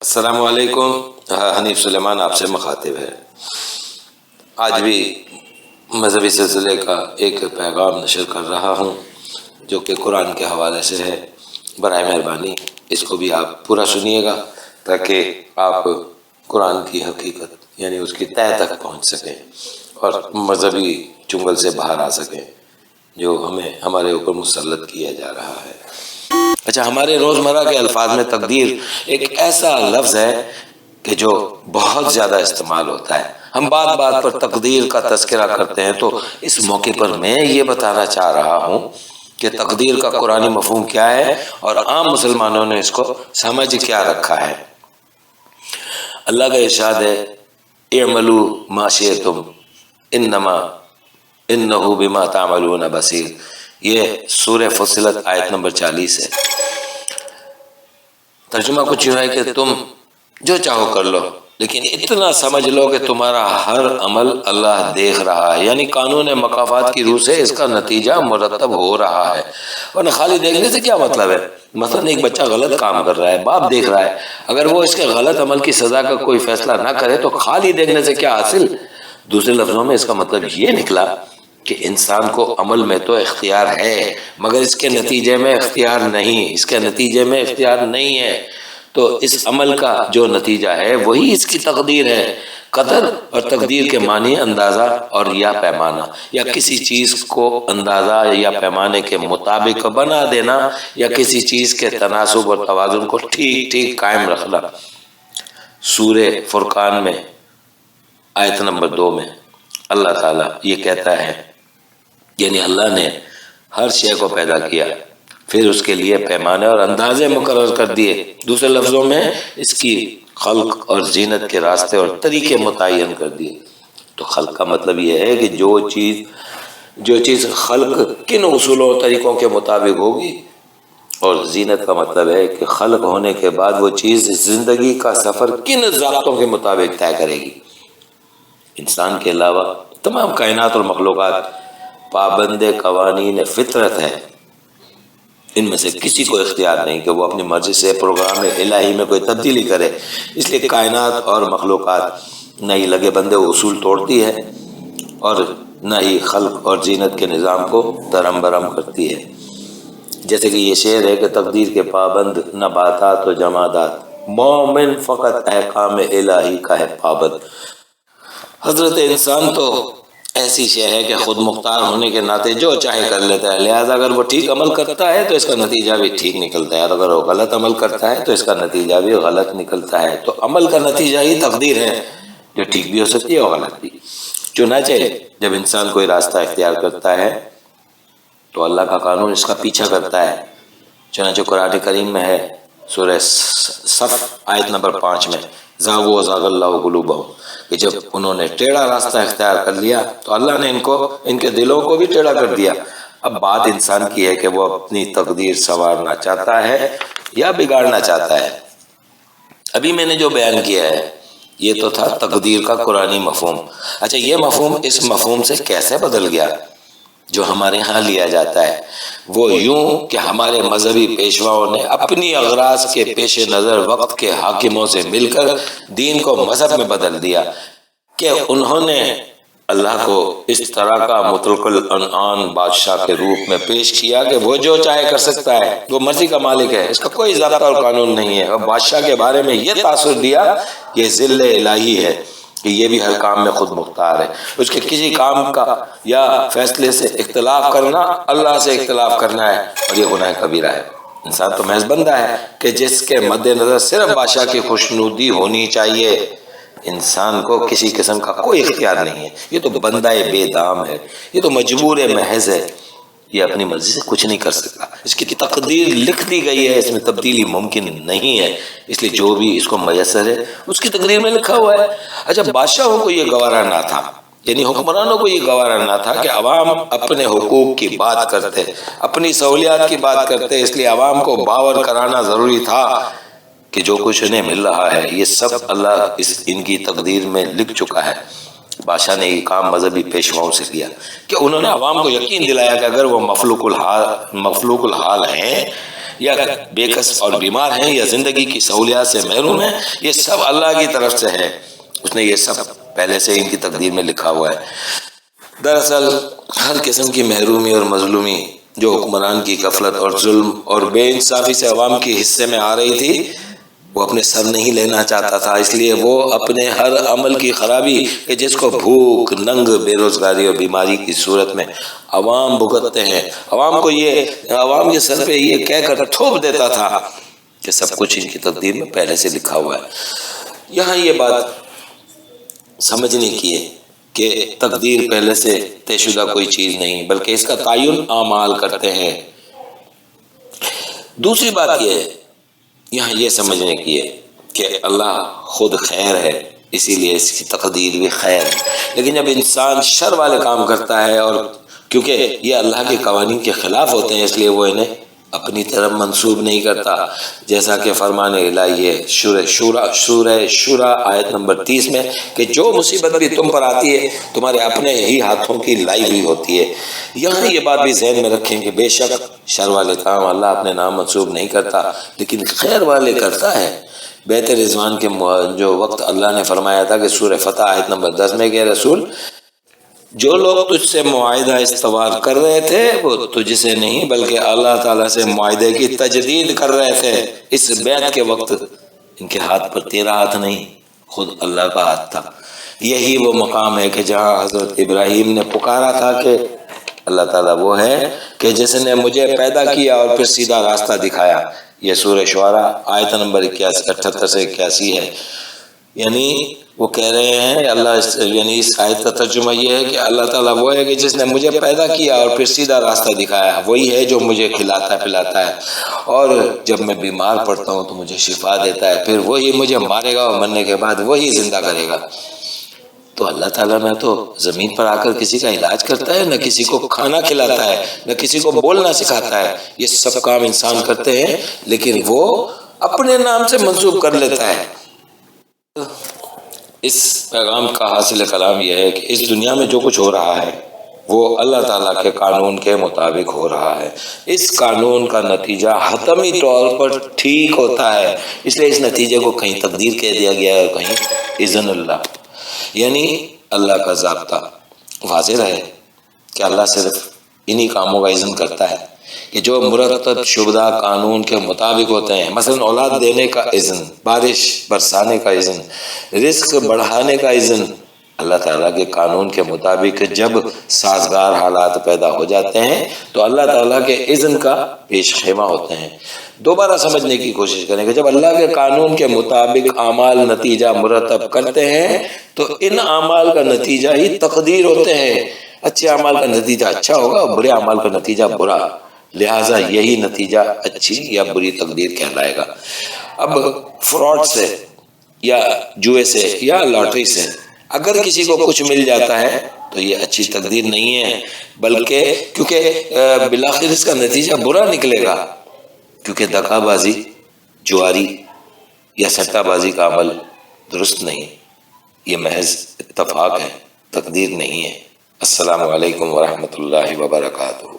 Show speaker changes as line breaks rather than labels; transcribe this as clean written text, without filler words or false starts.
السلام علیکم. حنیف سلیمان آپ سے مخاطب ہے. آج بھی مذہبی سلسلے کا ایک پیغام نشر کر رہا ہوں جو کہ قرآن کے حوالے سے ہے. برائے مہربانی اس کو بھی آپ پورا سنیے گا تاکہ آپ قرآن کی حقیقت یعنی اس کی تہہ تک پہنچ سکیں اور مذہبی چنگل سے باہر آ سکیں جو ہمارے اوپر مسلط کیا جا رہا ہے. اچھا، ہمارے روزمرہ کے الفاظ میں تقدیر ایک ایسا لفظ ہے کہ جو بہت زیادہ استعمال ہوتا ہے. ہم بات بات پر تقدیر کا تذکرہ کرتے ہیں تو اس موقع پر میں یہ بتانا چاہ رہا ہوں کہ تقدیر کا قرآنی مفہوم کیا ہے اور عام مسلمانوں نے اس کو سمجھ کیا رکھا ہے. اللہ کا ارشاد ہے اعملوا ما شئتم انما انہ بما تعملون بصیر. یہ سورہ فصلت آیت نمبر 40 ہے. ترجمہ کچھ یوں ہے کہ تم جو چاہو کر لو لیکن اتنا سمجھ لو کہ تمہارا ہر عمل اللہ دیکھ رہا ہے، یعنی قانون مکافات کی روح سے اس کا نتیجہ مرتب ہو رہا ہے. ورنہ خالی دیکھنے سے کیا مطلب ہے؟ مثلا ایک بچہ غلط کام کر رہا ہے، باپ دیکھ رہا ہے، اگر وہ اس کے غلط عمل کی سزا کا کوئی فیصلہ نہ کرے تو خالی دیکھنے سے کیا حاصل؟ دوسرے لفظوں میں اس کا مطلب یہ نکلا کہ انسان کو عمل میں تو اختیار ہے مگر اس کے نتیجے میں اختیار نہیں ہے. تو اس عمل کا جو نتیجہ ہے وہی اس کی تقدیر ہے. قدر اور تقدیر کے معنی اندازہ اور یا پیمانہ، یا کسی چیز کو اندازہ یا پیمانے کے مطابق بنا دینا یا کسی چیز کے تناسب اور توازن کو ٹھیک قائم رکھنا. سورہ فرقان میں آیت نمبر 2 میں اللہ تعالیٰ یہ کہتا ہے، یعنی اللہ نے ہر شے کو پیدا کیا پھر اس کے لیے پیمانے اور اندازے مقرر کر دیے. دوسرے لفظوں میں اس کی خلق اور زینت کے راستے اور طریقے متعین کر دیے. تو خلق کا مطلب یہ ہے کہ جو چیز خلق کن اصولوں اور طریقوں کے مطابق ہوگی، اور زینت کا مطلب ہے کہ خلق ہونے کے بعد وہ چیز زندگی کا سفر کن ضابطوں کے مطابق طے کرے گی. انسان کے علاوہ تمام کائنات اور مخلوقات پابند قوانین فطرت ہے. ان میں سے کسی کو اختیار نہیں کہ وہ اپنی مرضی سے پروگرام الہی میں کوئی تبدیلی کرے. اس لیے کائنات اور مخلوقات نہ ہی لگے بندے اصول توڑتی ہے اور نہ ہی خلق اور زینت کے نظام کو درم برم کرتی ہے. جیسے کہ یہ شعر ہے کہ تقدیر کے پابند نباتات و جمادات، مومن فقط احکام الہی کا ہے پابند. حضرت انسان تو ایسی شے ہے کہ خود مختار ہونے کے ناطے جو چاہے کر لیتا ہے، لہذا اگر وہ ٹھیک عمل کرتا ہے تو اس کا نتیجہ بھی ٹھیک نکلتا ہے اور اگر وہ غلط عمل کرتا ہے تو اس کا نتیجہ بھی غلط نکلتا ہے. تو عمل کا نتیجہ ہی تقدیر ہے جو ٹھیک بھی ہو سکتی ہے اور غلط بھی. چنانچہ جب انسان کوئی راستہ اختیار کرتا ہے تو اللہ کا قانون اس کا پیچھا کرتا ہے. چنانچہ قرآن کریم میں ہے سورہ صف آیت نمبر 5 میں زاغوا وزاغ اللہ قلوبہم، کہ جب انہوں نے ٹیڑھا راستہ اختیار کر لیا تو اللہ نے ان کے دلوں کو بھی ٹیڑھا کر دیا. اب بات انسان کی ہے کہ وہ اپنی تقدیر سنوارنا چاہتا ہے یا بگاڑنا چاہتا ہے. ابھی میں نے جو بیان کیا ہے یہ تو تھا تقدیر کا قرآنی مفہوم. اچھا، یہ مفہوم اس مفہوم سے کیسے بدل گیا جو ہمارے ہاں لیا جاتا ہے؟ وہ یوں کہ ہمارے مذہبی پیشواؤں نے اپنی اغراض کے پیش نظر وقت کے حاکموں سے مل کر دین کو مذہب میں بدل دیا کہ انہوں نے اللہ کو اس طرح کا مطلق العنان بادشاہ کے روپ میں پیش کیا کہ وہ جو چاہے کر سکتا ہے، وہ مرضی کا مالک ہے، اس کا کوئی ضابطہ اور قانون نہیں ہے. اور بادشاہ کے بارے میں یہ تاثر دیا کہ یہ ذل الہی ہے کہ یہ بھی ہر کام میں خود مختار ہے. اس کے کسی کام کا یا فیصلے سے اختلاف کرنا اللہ سے اختلاف کرنا ہے اور یہ گناہ کبیرہ ہے. انسان تو محض بندہ ہے کہ جس کے مد نظر صرف بادشاہ کی خوشنودی ہونی چاہیے. انسان کو کسی قسم کا کوئی اختیار نہیں ہے. یہ تو بندہ بے دام ہے، یہ تو مجبور محض ہے، یہ اپنی مرضی سے کچھ نہیں کر سکتا. اس کی تقدیر لکھ دی گئی ہے، اس میں تبدیلی ممکن نہیں ہے. اس لیے جو بھی اس کو میسر ہے اس کی تقدیر میں لکھا ہوا ہے. اچھا، بادشاہوں کو یہ گوارا نہ تھا، یعنی حکمرانوں کو یہ گوارا نہ تھا کہ عوام اپنے حقوق کی بات کرتے، اپنی سہولیات کی بات کرتے. اس لیے عوام کو باور کرانا ضروری تھا کہ جو کچھ انہیں مل رہا ہے یہ سب اللہ ان کی تقدیر میں لکھ چکا ہے. بادشاہ نے یہ کام مذہبی پیشواؤں سے کیا کہ انہوں نے عوام کو یقین دلایا کہ اگر وہ مخلوق الحال ہیں یا بے کس اور بیمار ہیں یا زندگی کی سہولیات سے محروم ہیں، یہ سب اللہ کی طرف سے ہے، اس نے یہ سب پہلے سے ان کی تقدیر میں لکھا ہوا ہے۔ دراصل ہر قسم کی محرومی اور مظلومی جو حکمران کی غفلت اور ظلم اور بے انصافی سے عوام کے حصے میں آ رہی تھی، وہ اپنے سر نہیں لینا چاہتا تھا، اس لیے وہ اپنے ہر عمل کی خرابی کہ جس کو بھوک، ننگ، بے روزگاری اور بیماری کی صورت میں عوام بھگتتے ہیں، عوام کے سر پہ یہ کہہ کر تھوپ دیتا تھا کہ سب کچھ ان کی تقدیر میں پہلے سے لکھا ہوا ہے۔ یہاں یہ بات سمجھنے کی ہے کہ تقدیر پہلے سے طے شدہ کوئی چیز نہیں، بلکہ اس کا تعین اعمال کرتے ہیں۔ دوسری بات یہ ہے، یہاں یہ سمجھنے کی ہے کہ اللہ خود خیر ہے، اسی لیے اس کی تقدیر بھی خیر ہے، لیکن جب انسان شر والے کام کرتا ہے، اور کیونکہ یہ اللہ کے قوانین کے خلاف ہوتے ہیں، اس لیے وہ انہیں اپنی طرف منسوب نہیں کرتا، جیسا کہ فرمان الہی ہے سورہ شورى آیت نمبر 30 میں کہ جو مصیبت بھی تم پر آتی ہے تمہارے اپنے ہی ہاتھوں کی لائی ہوئی ہوتی ہے۔ یہاں یہ بات بھی ذہن میں رکھیں کہ بے شک شر والے کام اللہ اپنے نام منسوب نہیں کرتا، لیکن خیر والے کرتا ہے۔ بیت رضوان کے جو وقت اللہ نے فرمایا تھا کہ سورہ فتح آیت نمبر 10 میں کہ رسول جو لوگ تجھ سے معاہدہ استوار کر رہے تھے وہ تجھ سے نہیں بلکہ اللہ تعالیٰ سے معاہدے کی تجدید کر رہے تھے، اس بیعت کے وقت ان کے ہاتھ پر تیرا ہاتھ نہیں، خود اللہ کا ہاتھ تھا۔ یہی وہ مقام ہے کہ جہاں حضرت ابراہیم نے پکارا تھا کہ اللہ تعالیٰ وہ ہے کہ جس نے مجھے پیدا کیا اور پھر سیدھا راستہ دکھایا۔ یہ سورہ شعراء آیت نمبر 78 سے 81 ہے۔ یعنی وہ کہہ رہے ہیں یعنی اس آیت کا ترجمہ یہ ہے کہ اللہ تعالیٰ وہ ہے کہ جس نے مجھے پیدا کیا اور پھر سیدھا راستہ دکھایا، وہی ہے جو مجھے کھلاتا پلاتا ہے، اور جب میں بیمار پڑتا ہوں تو مجھے شفا دیتا ہے، پھر وہی مجھے مارے گا اور مرنے کے بعد وہی زندہ کرے گا۔ تو اللہ تعالیٰ نہ تو زمین پر آ کر کسی کا علاج کرتا ہے، نہ کسی کو کھانا کھلاتا ہے، نہ کسی کو بولنا سکھاتا ہے، یہ سب کام انسان کرتے ہیں، لیکن وہ اپنے نام سے منسوب کر لیتا ہے۔ اس پیغام کا حاصل کلام یہ ہے کہ اس دنیا میں جو کچھ ہو رہا ہے وہ اللہ تعالیٰ کے قانون کے مطابق ہو رہا ہے، اس قانون کا نتیجہ حتمی طور پر ٹھیک ہوتا ہے، اس لیے اس نتیجے کو کہیں تقدیر کہہ دیا گیا ہے اور کہیں اذن اللہ، یعنی اللہ کا ضابطہ واضح ہے کہ اللہ صرف انہی کاموں کا اذن کرتا ہے کہ جو مرتب شدہ قانون کے مطابق ہوتے ہیں، مثلا اولاد دینے کا اذن، بارش برسانے کا اذن، رزق بڑھانے کا اذن، اللہ تعالیٰ کے قانون کے مطابق جب سازگار حالات پیدا ہو جاتے ہیں تو اللہ تعالیٰ کے اذن کا پیش خیمہ ہوتے ہیں۔ دوبارہ سمجھنے کی کوشش کریں کہ جب اللہ کے قانون کے مطابق اعمال نتیجہ مرتب کرتے ہیں تو ان اعمال کا نتیجہ ہی تقدیر ہوتے ہیں، اچھے اعمال کا نتیجہ اچھا ہوگا اور برے اعمال کا نتیجہ برا، لہٰذا یہی نتیجہ اچھی یا بری تقدیر کہلائے گا۔ اب فراڈ سے یا جوئے سے یا لاٹری سے اگر کسی کو کچھ مل جاتا ہے تو یہ اچھی تقدیر نہیں ہے، بلکہ کیونکہ بالآخر اس کا نتیجہ برا نکلے گا، کیونکہ دغا بازی، جواری یا سٹہ بازی کا عمل درست نہیں، یہ محض اتفاق ہے، تقدیر نہیں ہے۔ السلام علیکم ورحمۃ اللہ وبرکاتہ۔